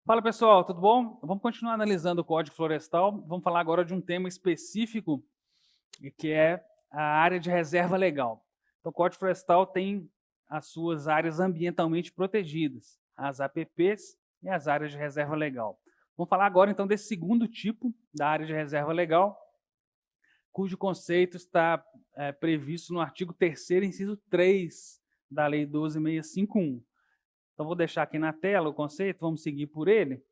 Fala pessoal, tudo bom? Vamos continuar analisando o Código Florestal. Vamos falar agora de um tema específico, que é a área de reserva legal. Então, o Código Florestal tem as suas áreas ambientalmente protegidas, as APPs e as áreas de reserva legal. Vamos falar agora então desse segundo tipo da área de reserva legal, cujo conceito está previsto no artigo 3º, inciso 3 da Lei 12.651. Então, vou deixar aqui na tela o conceito, vamos seguir por ele.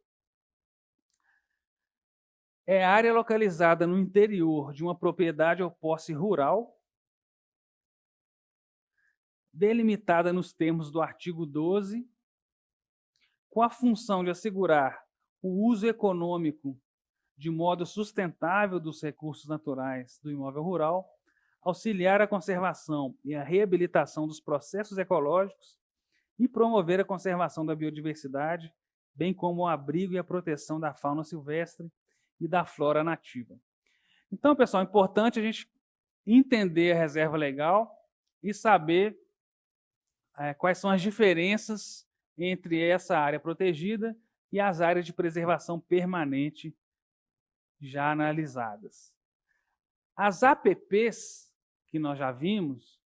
É área localizada no interior de uma propriedade ou posse rural, delimitada nos termos do artigo 12, com a função de assegurar o uso econômico de modo sustentável dos recursos naturais do imóvel rural, auxiliar a conservação e a reabilitação dos processos ecológicos e promover a conservação da biodiversidade, bem como o abrigo e a proteção da fauna silvestre e da flora nativa. Então, pessoal, é importante a gente entender a reserva legal e saber quais são as diferenças entre essa área protegida e as áreas de preservação permanente já analisadas. As APPs, que nós já vimos,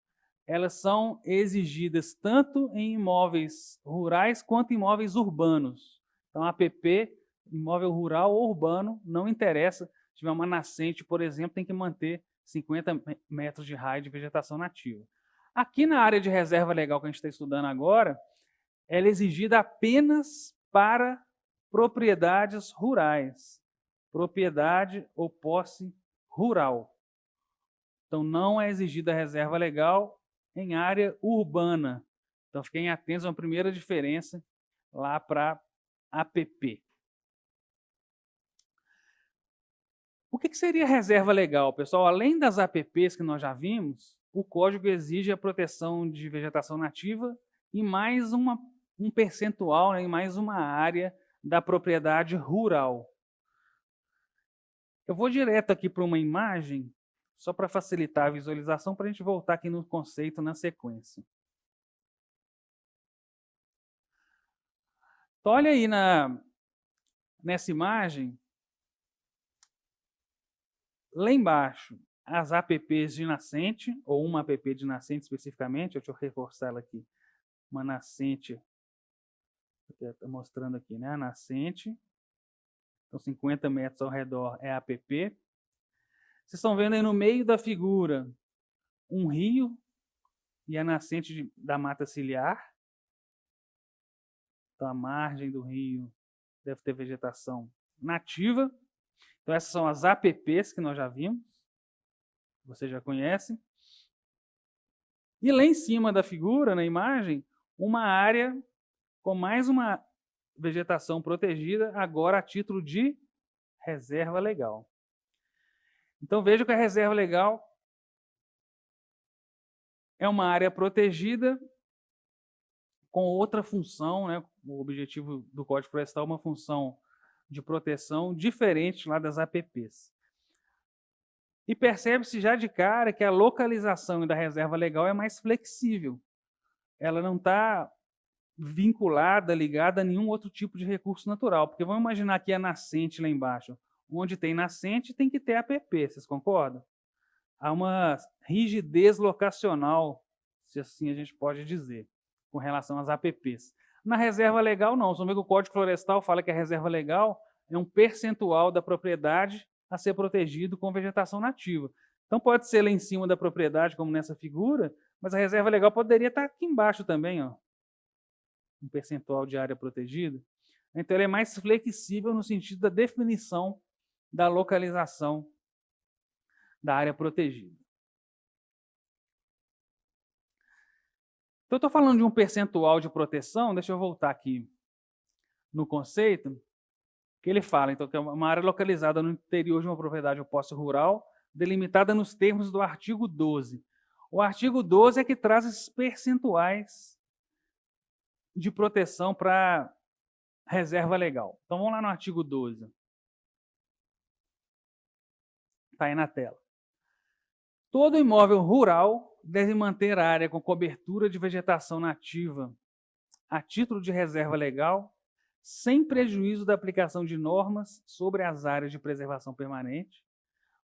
elas são exigidas tanto em imóveis rurais quanto em imóveis urbanos. Então, APP, imóvel rural ou urbano, não interessa. Se tiver uma nascente, por exemplo, tem que manter 50 metros de raio de vegetação nativa. Aqui na área de reserva legal que a gente está estudando agora, ela é exigida apenas para propriedades rurais. Propriedade ou posse rural. Então, não é exigida a reserva legal em área urbana. Então, fiquem atentos a uma primeira diferença lá para APP. O que seria reserva legal, pessoal? Além das APPs que nós já vimos, o Código exige a proteção de vegetação nativa e mais um percentual, né, e mais uma área da propriedade rural. Eu vou direto aqui para uma imagem, só para facilitar a visualização, para a gente voltar aqui no conceito na sequência. Então, olha aí nessa imagem, lá embaixo, as APPs de nascente, ou uma APP de nascente especificamente, deixa eu reforçar ela aqui, uma nascente, estou mostrando aqui, né? A nascente, então 50 metros ao redor é a APP. Vocês estão vendo aí no meio da figura um rio e a nascente da mata ciliar. Então, a margem do rio deve ter vegetação nativa. Então, essas são as APPs que nós já vimos, vocês já conhecem. E lá em cima da figura, na imagem, uma área com mais uma vegetação protegida, agora a título de reserva legal. Então, veja que a reserva legal é uma área protegida com outra função, né? O objetivo do Código Florestal é uma função de proteção diferente lá das APPs. E percebe-se já de cara que a localização da reserva legal é mais flexível. Ela não está vinculada, ligada a nenhum outro tipo de recurso natural. Porque vamos imaginar que a nascente lá embaixo. Onde tem nascente, tem que ter APP, vocês concordam? Há uma rigidez locacional, se assim a gente pode dizer, com relação às APPs. Na reserva legal, não. Você vê que o Código Florestal fala que a reserva legal é um percentual da propriedade a ser protegido com vegetação nativa. Então, pode ser lá em cima da propriedade, como nessa figura, mas a reserva legal poderia estar aqui embaixo também, ó, um percentual de área protegida. Então, ele é mais flexível no sentido da definição da localização da área protegida. Então, eu estou falando de um percentual de proteção, deixa eu voltar aqui no conceito, que ele fala, então, que é uma área localizada no interior de uma propriedade ou posse rural, delimitada nos termos do artigo 12. O artigo 12 é que traz esses percentuais de proteção para reserva legal. Então, vamos lá no artigo 12. Está aí na tela. Todo imóvel rural deve manter a área com cobertura de vegetação nativa a título de reserva legal, sem prejuízo da aplicação de normas sobre as áreas de preservação permanente,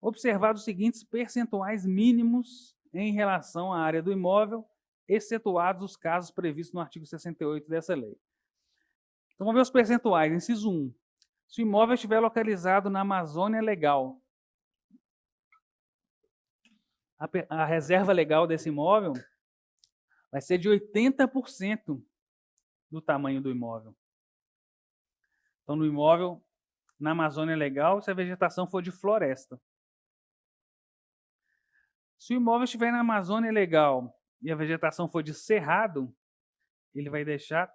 observados os seguintes percentuais mínimos em relação à área do imóvel, excetuados os casos previstos no artigo 68 dessa lei. Então, vamos ver os percentuais. Inciso 1. Se o imóvel estiver localizado na Amazônia Legal, a reserva legal desse imóvel vai ser de 80% do tamanho do imóvel. Então, no imóvel, na Amazônia Legal, se a vegetação for de floresta. Se o imóvel estiver na Amazônia Legal e a vegetação for de cerrado, ele vai deixar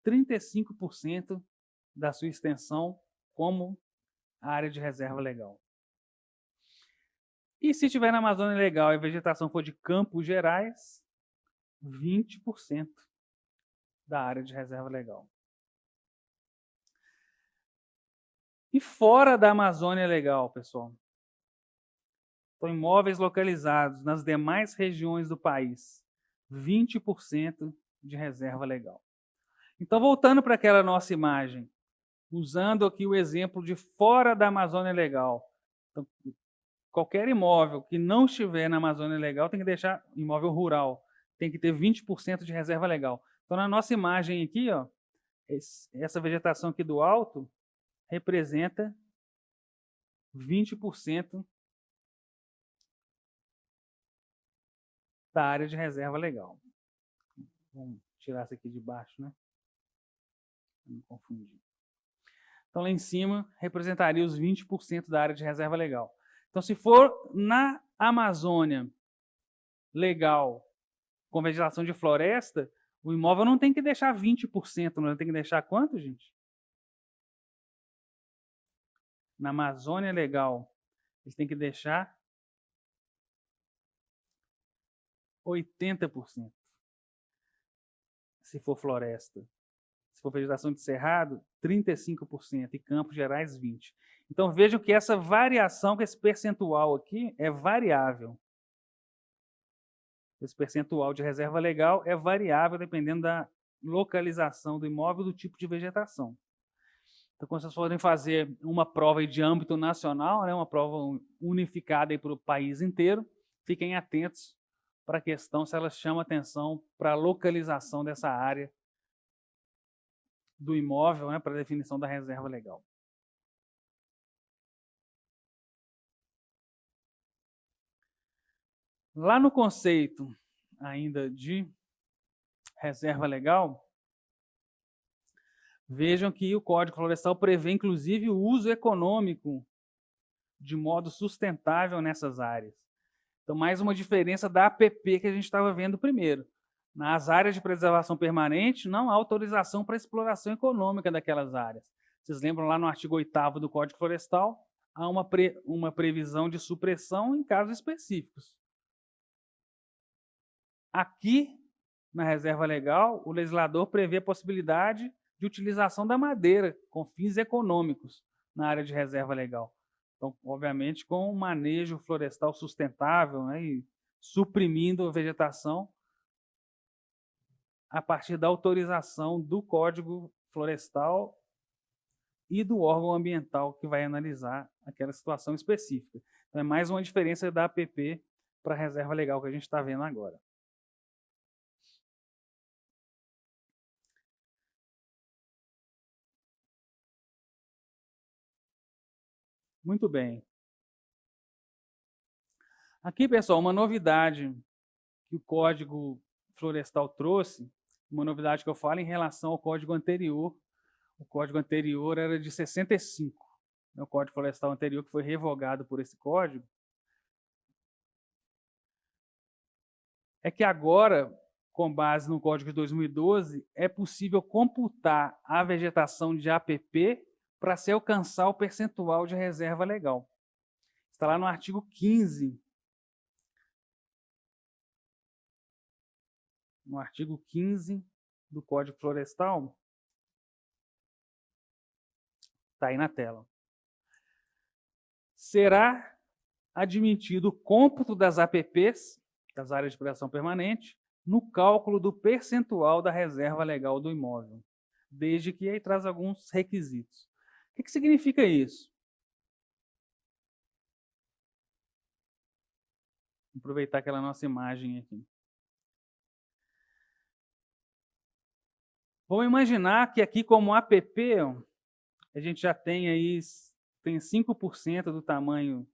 35% da sua extensão como área de reserva legal. E se estiver na Amazônia Legal e a vegetação for de Campos Gerais, 20% da área de reserva legal. E fora da Amazônia Legal, pessoal? Então, imóveis localizados nas demais regiões do país, 20% de reserva legal. Então, voltando para aquela nossa imagem, usando aqui o exemplo de fora da Amazônia Legal. Então, qualquer imóvel que não estiver na Amazônia Legal tem que deixar, imóvel rural, tem que ter 20% de reserva legal. Então, na nossa imagem aqui, ó, essa vegetação aqui do alto representa 20% da área de reserva legal. Vamos tirar isso aqui de baixo, né? Não me confundir. Então, lá em cima, representaria os 20% da área de reserva legal. Então, se for na Amazônia Legal, com vegetação de floresta, o imóvel não tem que deixar 20%, não tem que deixar quanto, gente? Na Amazônia Legal, eles têm que deixar 80%. Se for floresta. Se for vegetação de cerrado, 35%. E Campos Gerais, 20%. Então, vejam que essa variação, que esse percentual aqui é variável. Esse percentual de reserva legal é variável dependendo da localização do imóvel e do tipo de vegetação. Então, quando vocês forem fazer uma prova de âmbito nacional, né, uma prova unificada para o país inteiro, fiquem atentos para a questão se ela chama atenção para a localização dessa área do imóvel, né, para a definição da reserva legal. Lá no conceito ainda de reserva legal, vejam que o Código Florestal prevê, inclusive, o uso econômico de modo sustentável nessas áreas. Então, mais uma diferença da APP que a gente estava vendo primeiro. Nas áreas de preservação permanente, não há autorização para exploração econômica daquelas áreas. Vocês lembram lá no artigo 8º do Código Florestal, há uma previsão de supressão em casos específicos. Aqui, na reserva legal, o legislador prevê a possibilidade de utilização da madeira com fins econômicos na área de reserva legal. Então, obviamente, com um manejo florestal sustentável, né, e suprimindo a vegetação a partir da autorização do Código Florestal e do órgão ambiental que vai analisar aquela situação específica. Então, é mais uma diferença da APP para a reserva legal que a gente está vendo agora. Muito bem. Aqui, pessoal, uma novidade que o Código Florestal trouxe, uma novidade que eu falo em relação ao Código anterior. O Código anterior era de 65, o Código Florestal anterior que foi revogado por esse Código. É que agora, com base no Código de 2012, é possível computar a vegetação de APP para se alcançar o percentual de reserva legal. Está lá no artigo 15. No artigo 15 do Código Florestal. Está aí na tela. Será admitido o cômputo das APPs, das áreas de preservação permanente, no cálculo do percentual da reserva legal do imóvel. desde que aí traz alguns requisitos. O que significa isso? Vou aproveitar aquela nossa imagem aqui. Vamos imaginar que aqui como APP, a gente já tem aí 5% do tamanho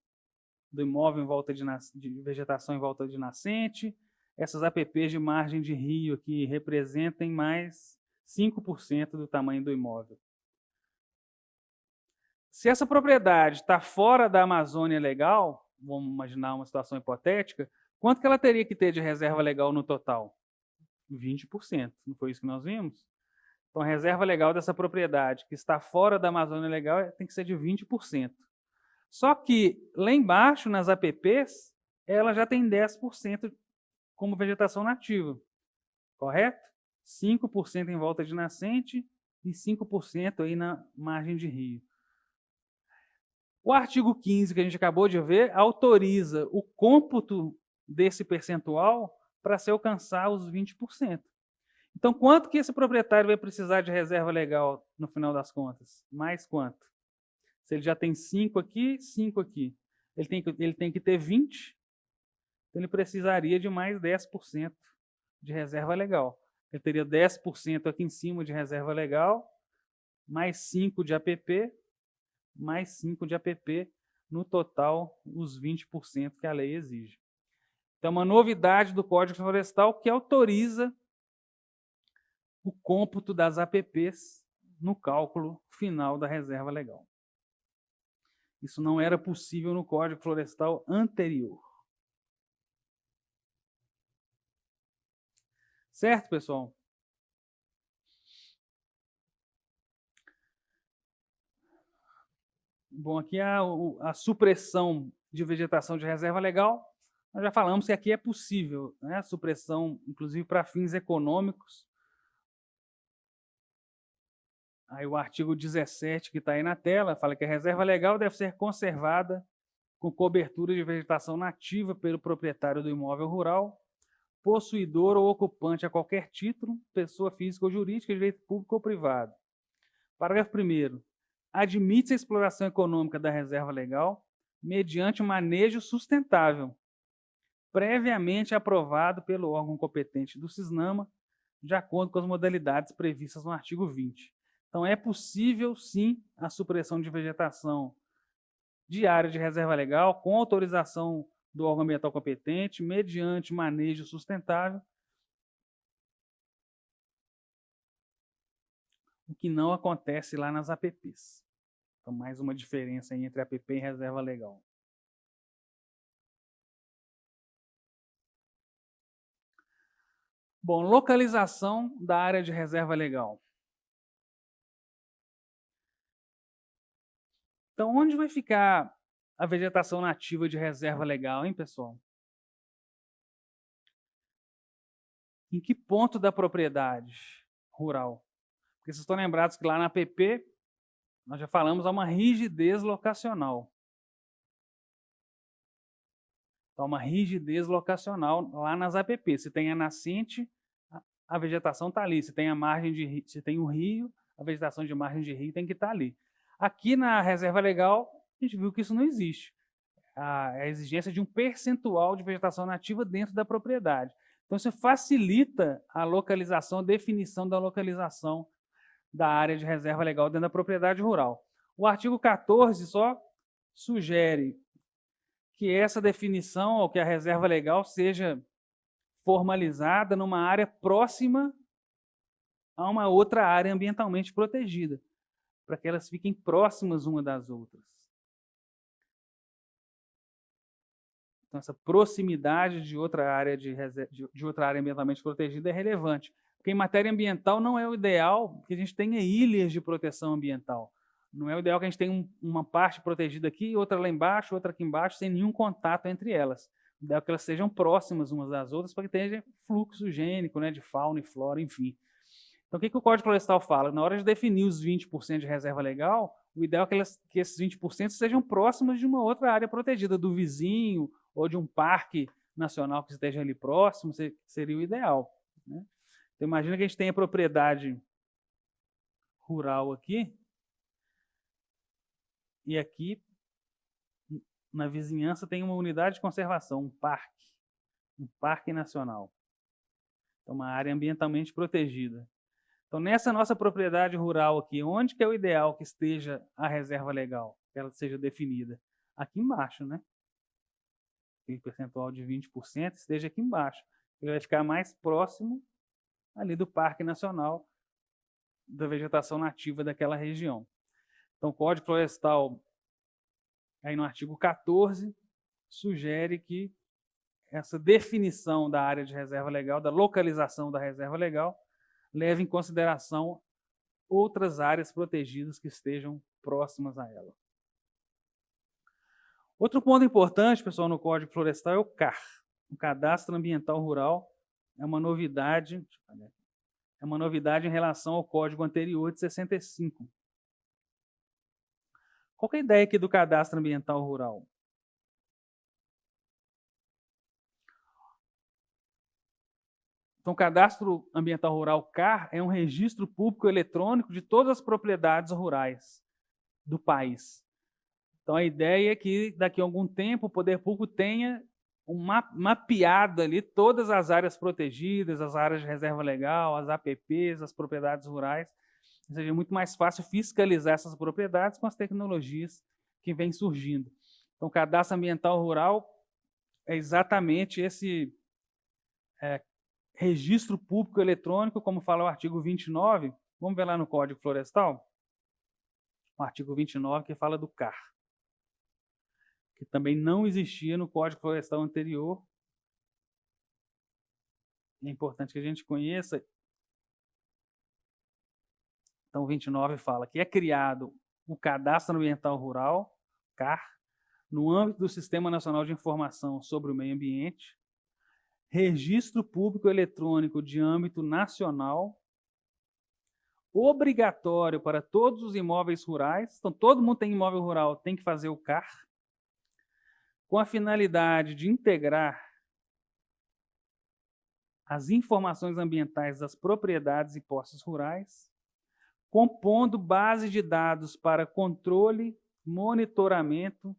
do imóvel em volta de vegetação em volta de nascente. Essas APPs de margem de rio aqui representem mais 5% do tamanho do imóvel. Se essa propriedade está fora da Amazônia Legal, vamos imaginar uma situação hipotética, quanto que ela teria que ter de reserva legal no total? 20%, não foi isso que nós vimos? Então, a reserva legal dessa propriedade que está fora da Amazônia Legal tem que ser de 20%. Só que, lá embaixo, nas APPs, ela já tem 10% como vegetação nativa, correto? 5% em volta de nascente e 5% aí na margem de rio. O artigo 15 que a gente acabou de ver autoriza o cômputo desse percentual para se alcançar os 20%. Então, quanto que esse proprietário vai precisar de reserva legal no final das contas? Mais quanto? Se ele já tem 5 aqui, 5 aqui. Ele tem que ter 20, então ele precisaria de mais 10% de reserva legal. Ele teria 10% aqui em cima de reserva legal, mais 5 de APP, mais 5 de APP, no total, os 20% que a lei exige. Então, uma novidade do Código Florestal que autoriza o cômputo das APPs no cálculo final da reserva legal. Isso não era possível no Código Florestal anterior. Certo, pessoal? Bom, aqui a supressão de vegetação de reserva legal. Nós já falamos que aqui é possível, né? A supressão, inclusive para fins econômicos. Aí o artigo 17, que está aí na tela, fala que a reserva legal deve ser conservada com cobertura de vegetação nativa pelo proprietário do imóvel rural, possuidor ou ocupante a qualquer título, pessoa física ou jurídica, de direito público ou privado. Parágrafo 1º. Admite-se a exploração econômica da reserva legal mediante manejo sustentável, previamente aprovado pelo órgão competente do CISNAMA, de acordo com as modalidades previstas no artigo 20. Então, é possível, sim, a supressão de vegetação de área de reserva legal com autorização do órgão ambiental competente, mediante manejo sustentável, o que não acontece lá nas APPs. Então, mais uma diferença entre APP e reserva legal. Bom, localização da área de reserva legal. Então, onde vai ficar a vegetação nativa de reserva legal, hein, pessoal? Em que ponto da propriedade rural? Porque vocês estão lembrados que lá na APP, nós já falamos, há uma rigidez locacional. Então, uma rigidez locacional lá nas APP. Se tem a nascente, a vegetação está ali. Se tem a margem de rio, se tem um rio, a vegetação de margem de rio tem que estar ali. Aqui na reserva legal, a gente viu que isso não existe. A exigência de um percentual de vegetação nativa dentro da propriedade. Então, isso facilita a localização, a definição da localização da área de reserva legal dentro da propriedade rural. O artigo 14 só sugere que essa definição, ou que a reserva legal, seja formalizada numa área próxima a uma outra área ambientalmente protegida, para que elas fiquem próximas uma das outras. Então, essa proximidade de outra área de outra área ambientalmente protegida é relevante, porque em matéria ambiental não é o ideal que a gente tenha ilhas de proteção ambiental. Não é o ideal que a gente tenha uma parte protegida aqui, outra lá embaixo, outra aqui embaixo, sem nenhum contato entre elas. O ideal é que elas sejam próximas umas das outras para que tenha fluxo gênico, né, de fauna e flora, enfim. Então, o que o Código Florestal fala? Na hora de definir os 20% de reserva legal, o ideal é que esses 20% sejam próximos de uma outra área protegida, do vizinho ou de um parque nacional que esteja ali próximo, seria o ideal, né? Então, imagina que a gente tenha propriedade rural aqui, e aqui na vizinhança tem uma unidade de conservação, um parque nacional. Então, uma área ambientalmente protegida. Então, nessa nossa propriedade rural aqui, onde que é o ideal que esteja a reserva legal, que ela seja definida? Aqui embaixo, né? Aquele percentual de 20% esteja aqui embaixo. Ele vai ficar mais próximo ali do Parque Nacional, da vegetação nativa daquela região. Então, o Código Florestal, aí no artigo 14, sugere que essa definição da área de reserva legal, da localização da reserva legal, leve em consideração outras áreas protegidas que estejam próximas a ela. Outro ponto importante, pessoal, no Código Florestal é o CAR, o Cadastro Ambiental Rural. É uma novidade em relação ao Código anterior de 65. Qual é a ideia aqui do Cadastro Ambiental Rural? Então, o Cadastro Ambiental Rural, CAR, é um registro público eletrônico de todas as propriedades rurais do país. Então, a ideia é que, daqui a algum tempo, o poder público tenha mapeado ali todas as áreas protegidas, as áreas de reserva legal, as APPs, as propriedades rurais. Ou seja, é muito mais fácil fiscalizar essas propriedades com as tecnologias que vêm surgindo. Então, o Cadastro Ambiental Rural é exatamente esse registro público eletrônico, como fala o artigo 29. Vamos ver lá no Código Florestal? O artigo 29, que fala do CAR, que também não existia no Código Florestal anterior. É importante que a gente conheça. Então, o 29 fala que é criado o Cadastro Ambiental Rural, CAR, no âmbito do Sistema Nacional de Informação sobre o Meio Ambiente, registro público eletrônico de âmbito nacional, obrigatório para todos os imóveis rurais. Então, todo mundo tem imóvel rural, tem que fazer o CAR, com a finalidade de integrar as informações ambientais das propriedades e posses rurais, compondo base de dados para controle, monitoramento,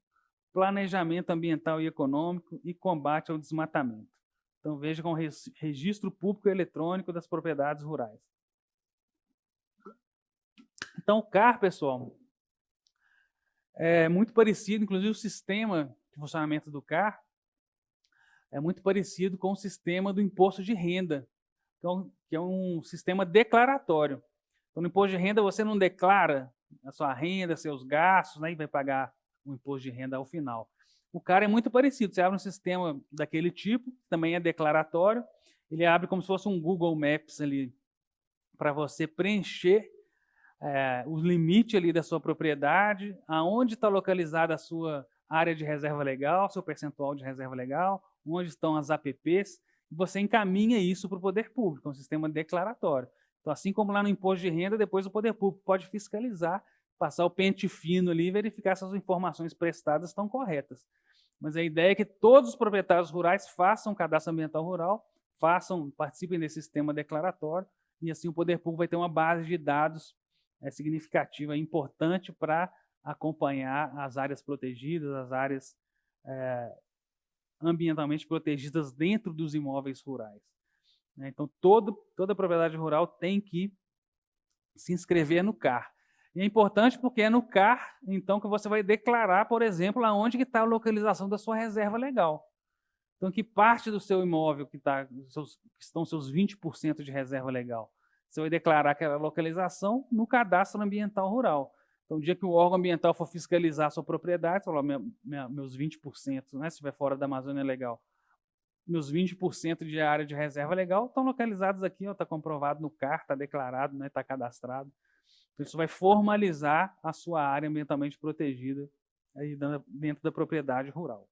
planejamento ambiental e econômico e combate ao desmatamento. Então, veja com registro público eletrônico das propriedades rurais. Então, o CAR, pessoal, é muito parecido, inclusive o sistema de funcionamento do CAR é muito parecido com o sistema do imposto de renda, então, que é um sistema declaratório. Então, no imposto de renda, você não declara a sua renda, seus gastos, né, e vai pagar o imposto de renda ao final. O CAR é muito parecido. Você abre um sistema daquele tipo, que também é declaratório. Ele abre como se fosse um Google Maps ali, para você preencher o limite ali da sua propriedade, aonde está localizada a sua área de reserva legal, seu percentual de reserva legal, onde estão as APPs, e você encaminha isso para o poder público, é um sistema declaratório. Então, assim como lá no imposto de renda, depois o poder público pode fiscalizar, passar o pente fino ali e verificar se as informações prestadas estão corretas. Mas a ideia é que todos os proprietários rurais façam cadastro ambiental rural, participem desse sistema declaratório, e assim o poder público vai ter uma base de dados significativa, importante para acompanhar as áreas protegidas, as áreas ambientalmente protegidas dentro dos imóveis rurais. Então, toda propriedade rural tem que se inscrever no CAR. E é importante porque é no CAR, então, que você vai declarar, por exemplo, aonde que está a localização da sua reserva legal. Então, que parte do seu imóvel que estão seus 20% de reserva legal? Você vai declarar aquela localização no cadastro ambiental rural. Então, o dia que o órgão ambiental for fiscalizar a sua propriedade, falar, meus 20%, né, se estiver fora da Amazônia legal, meus 20% de área de reserva legal estão localizados aqui, está comprovado no CAR, está declarado, né, está cadastrado. Então, isso vai formalizar a sua área ambientalmente protegida aí dentro da propriedade rural.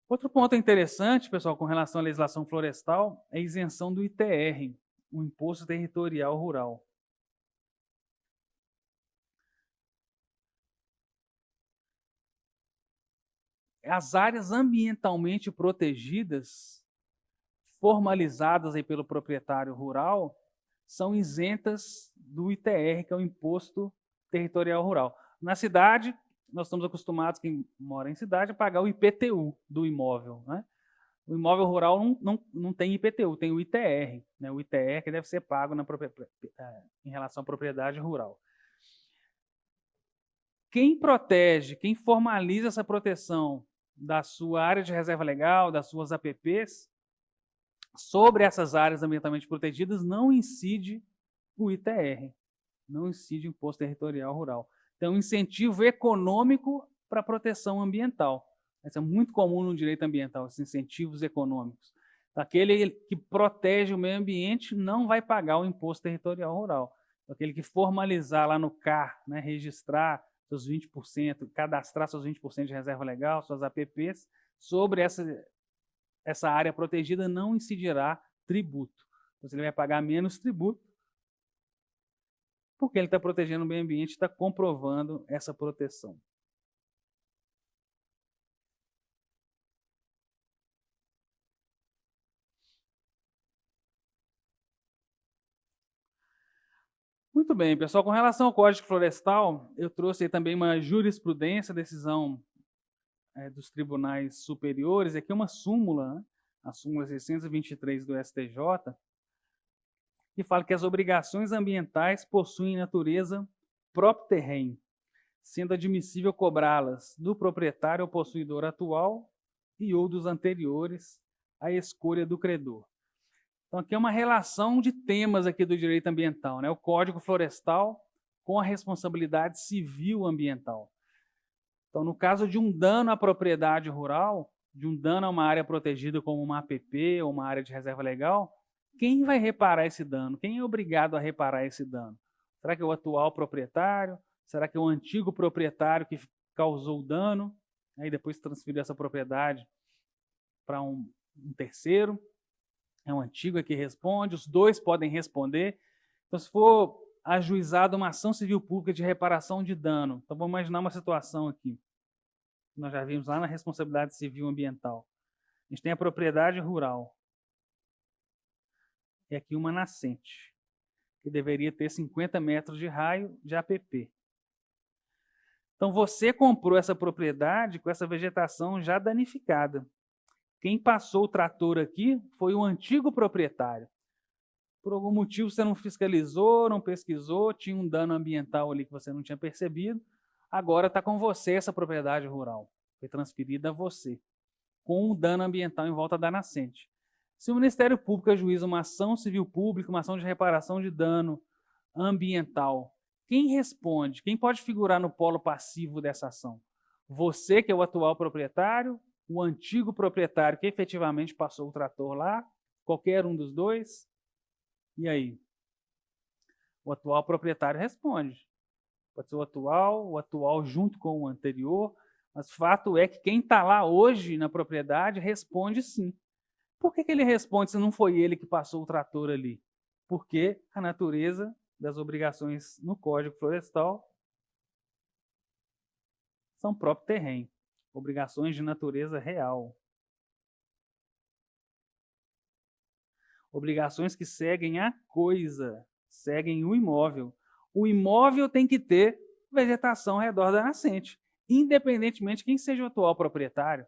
Outro ponto interessante, pessoal, com relação à legislação florestal, é a isenção do ITR, o Imposto Territorial Rural. As áreas ambientalmente protegidas, formalizadas aí pelo proprietário rural, são isentas do ITR, que é o Imposto Territorial Rural. Na cidade, nós estamos acostumados, quem mora em cidade, a pagar o IPTU do imóvel, né? O imóvel rural não tem IPTU, tem o ITR, né? O ITR que deve ser pago em relação à propriedade rural. Quem protege, quem formaliza essa proteção da sua área de reserva legal, das suas APPs, sobre essas áreas ambientalmente protegidas, não incide o ITR, não incide o Imposto Territorial Rural. Então, um incentivo econômico para a proteção ambiental. Isso é muito comum no direito ambiental, esses incentivos econômicos. Aquele que protege o meio ambiente não vai pagar o Imposto Territorial Rural. Aquele que formalizar lá no CAR, né, registrar seus 20%, cadastrar seus 20% de reserva legal, suas APPs, sobre essa área protegida não incidirá tributo. Então, ele vai pagar menos tributo, porque ele está protegendo o meio ambiente, está comprovando essa proteção. Muito bem, pessoal. Com relação ao Código Florestal, eu trouxe aí também uma jurisprudência, decisão dos tribunais superiores, aqui uma súmula, né? A súmula 623 do STJ, que fala que as obrigações ambientais possuem natureza próprio terreno, sendo admissível cobrá-las do proprietário ou possuidor atual e ou dos anteriores à escolha do credor. Então, aqui é uma relação de temas aqui do direito ambiental, né? O Código Florestal com a responsabilidade civil ambiental. Então, no caso de um dano à propriedade rural, de um dano a uma área protegida como uma APP ou uma área de reserva legal, quem vai reparar esse dano? Quem é obrigado a reparar esse dano? Será que é o atual proprietário? Será que é o antigo proprietário que causou o dano? Aí depois transferiu essa propriedade para um terceiro? É o antigo que responde, os dois podem responder. Então, se for ajuizada uma ação civil pública de reparação de dano, então vamos imaginar uma situação aqui. Nós já vimos lá na responsabilidade civil ambiental. A gente tem a propriedade rural. E aqui uma nascente, que deveria ter 50 metros de raio de APP. Então, você comprou essa propriedade com essa vegetação já danificada. Quem passou o trator aqui foi o antigo proprietário. Por algum motivo você não fiscalizou, não pesquisou, tinha um dano ambiental ali que você não tinha percebido. Agora está com você essa propriedade rural. Foi transferida a você, com um dano ambiental em volta da nascente. Se o Ministério Público ajuiza uma ação civil pública, uma ação de reparação de dano ambiental, quem responde? Quem pode figurar no polo passivo dessa ação? Você, que é o atual proprietário, o antigo proprietário que efetivamente passou o trator lá, qualquer um dos dois? E aí? O atual proprietário responde. Pode ser o atual junto com o anterior, mas fato é que quem está lá hoje na propriedade responde sim. Por que ele responde se não foi ele que passou o trator ali? Porque a natureza das obrigações no Código Florestal são próprio terreno, obrigações de natureza real. Obrigações que seguem a coisa, seguem o imóvel. O imóvel tem que ter vegetação ao redor da nascente, independentemente de quem seja o atual proprietário.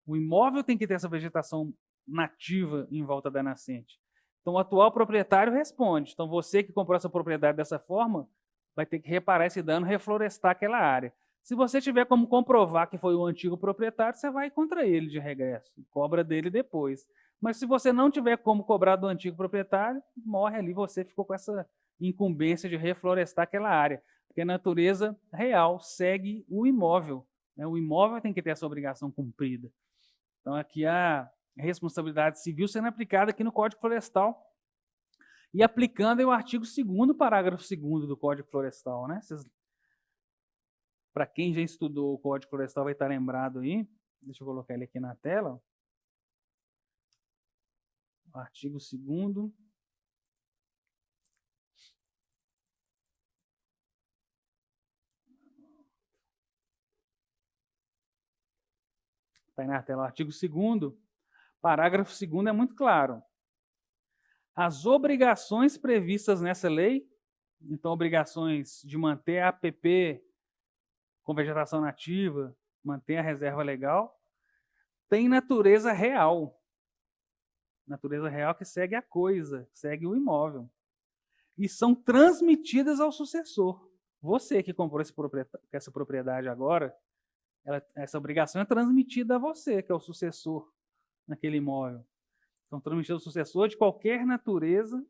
O imóvel tem que ter essa vegetação nativa em volta da nascente. Então, o atual proprietário responde. Então, você que comprou essa propriedade dessa forma, vai ter que reparar esse dano, reflorestar aquela área. Se você tiver como comprovar que foi o antigo proprietário, você vai contra ele de regresso, cobra dele depois. Mas se você não tiver como cobrar do antigo proprietário, morre ali, você ficou com essa incumbência de reflorestar aquela área. Porque a natureza real segue o imóvel. Né? O imóvel tem que ter essa obrigação cumprida. Então, aqui a responsabilidade civil sendo aplicada aqui no Código Florestal e aplicando o artigo 2º, parágrafo 2º do Código Florestal. Né? Para quem já estudou o Código Florestal vai estar lembrado aí. Deixa eu colocar ele aqui na tela. O artigo 2º. Está aí na tela. O artigo 2º, parágrafo 2º é muito claro. as obrigações previstas nessa lei, então obrigações de manter a APP com vegetação nativa, manter a reserva legal, tem natureza real. Natureza real que segue a coisa, segue o imóvel. E são transmitidas ao sucessor. Você que comprou essa propriedade agora, essa obrigação é transmitida a você, que é o sucessor naquele imóvel. Então, transmitida ao sucessor de qualquer natureza,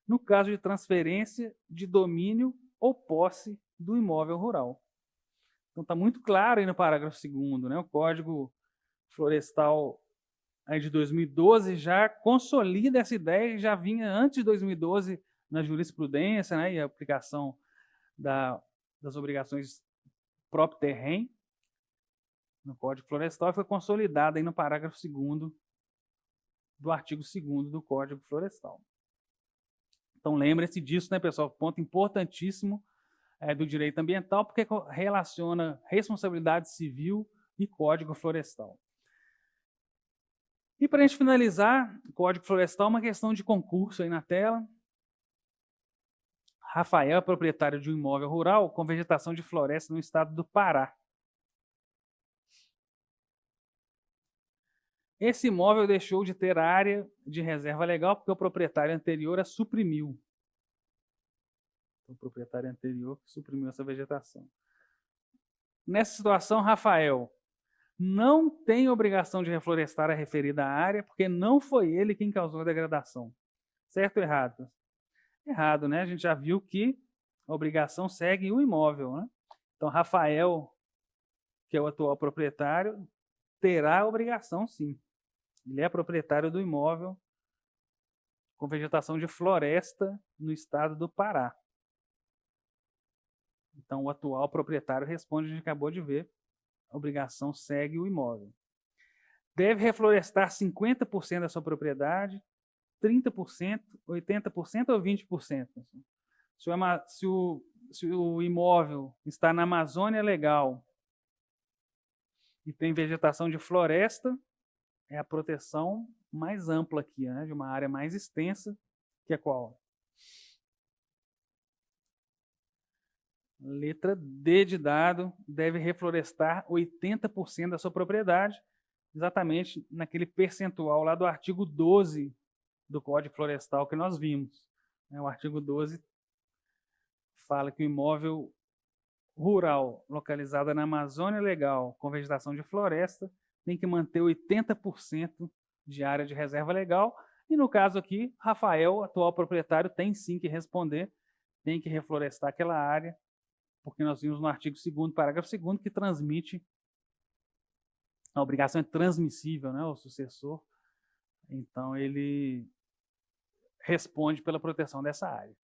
no caso de transferência de domínio ou posse do imóvel rural. Então, está muito claro aí no parágrafo 2º, né? O Código Florestal aí de 2012 já consolida essa ideia, já vinha antes de 2012 na jurisprudência, né? E a aplicação das obrigações próprio terreno no Código Florestal foi consolidada aí no parágrafo 2º do artigo 2º do Código Florestal. Então, lembre-se disso, né, pessoal? Ponto importantíssimo do direito ambiental, porque relaciona responsabilidade civil e Código Florestal. E para a gente finalizar, o Código Florestal, uma questão de concurso aí na tela. Rafael é proprietário de um imóvel rural com vegetação de floresta no estado do Pará. Esse imóvel deixou de ter área de reserva legal porque o proprietário anterior a suprimiu. O proprietário anterior suprimiu essa vegetação. Nessa situação, Rafael não tem obrigação de reflorestar a referida área porque não foi ele quem causou a degradação. Certo ou errado? Errado, né? A gente já viu que a obrigação segue o imóvel, né? Então, Rafael, que é o atual proprietário, terá a obrigação, sim. Ele é proprietário do imóvel com vegetação de floresta no estado do Pará. Então, o atual proprietário responde, a gente acabou de ver, a obrigação segue o imóvel. Deve reflorestar 50% da sua propriedade, 30%, 80% ou 20%? Se o imóvel está na Amazônia Legal e tem vegetação de floresta, é a proteção mais ampla aqui, né? De uma área mais extensa, que é qual? Letra D de dado, deve reflorestar 80% da sua propriedade, exatamente naquele percentual lá do artigo 12 do Código Florestal que nós vimos. O artigo 12 fala que o imóvel rural localizado na Amazônia Legal com vegetação de floresta tem que manter 80% de área de reserva legal. E no caso aqui, Rafael, atual proprietário, tem sim que responder, tem que reflorestar aquela área, porque nós vimos no artigo 2º, parágrafo 2º, que transmite, a obrigação é transmissível, né, ao sucessor. Então, ele responde pela proteção dessa área.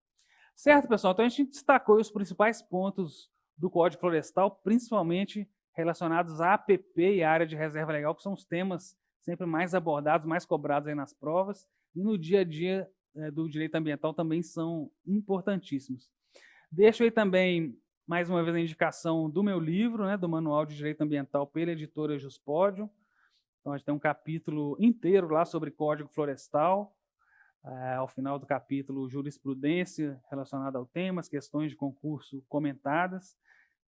Certo, pessoal? Então, a gente destacou os principais pontos do Código Florestal, principalmente relacionados à APP e à área de reserva legal, que são os temas sempre mais abordados, mais cobrados aí nas provas, e no dia a dia do direito ambiental também são importantíssimos. Deixo aí também, mais uma vez, a indicação do meu livro, né, do Manual de Direito Ambiental pela editora Juspódio. Então, a gente tem um capítulo inteiro lá sobre Código Florestal. Ao final do capítulo, jurisprudência relacionada ao tema, as questões de concurso comentadas.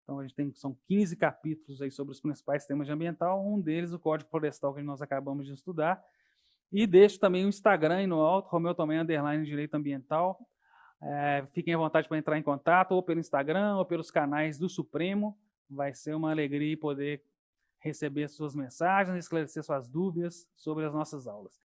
Então, a gente são 15 capítulos aí sobre os principais temas de ambiental, um deles o Código Florestal que nós acabamos de estudar. E deixo também o Instagram aí no alto, Romeu Tomé _ Direito Ambiental. Fiquem à vontade para entrar em contato, ou pelo Instagram, ou pelos canais do Supremo. Vai ser uma alegria poder receber suas mensagens, esclarecer suas dúvidas sobre as nossas aulas.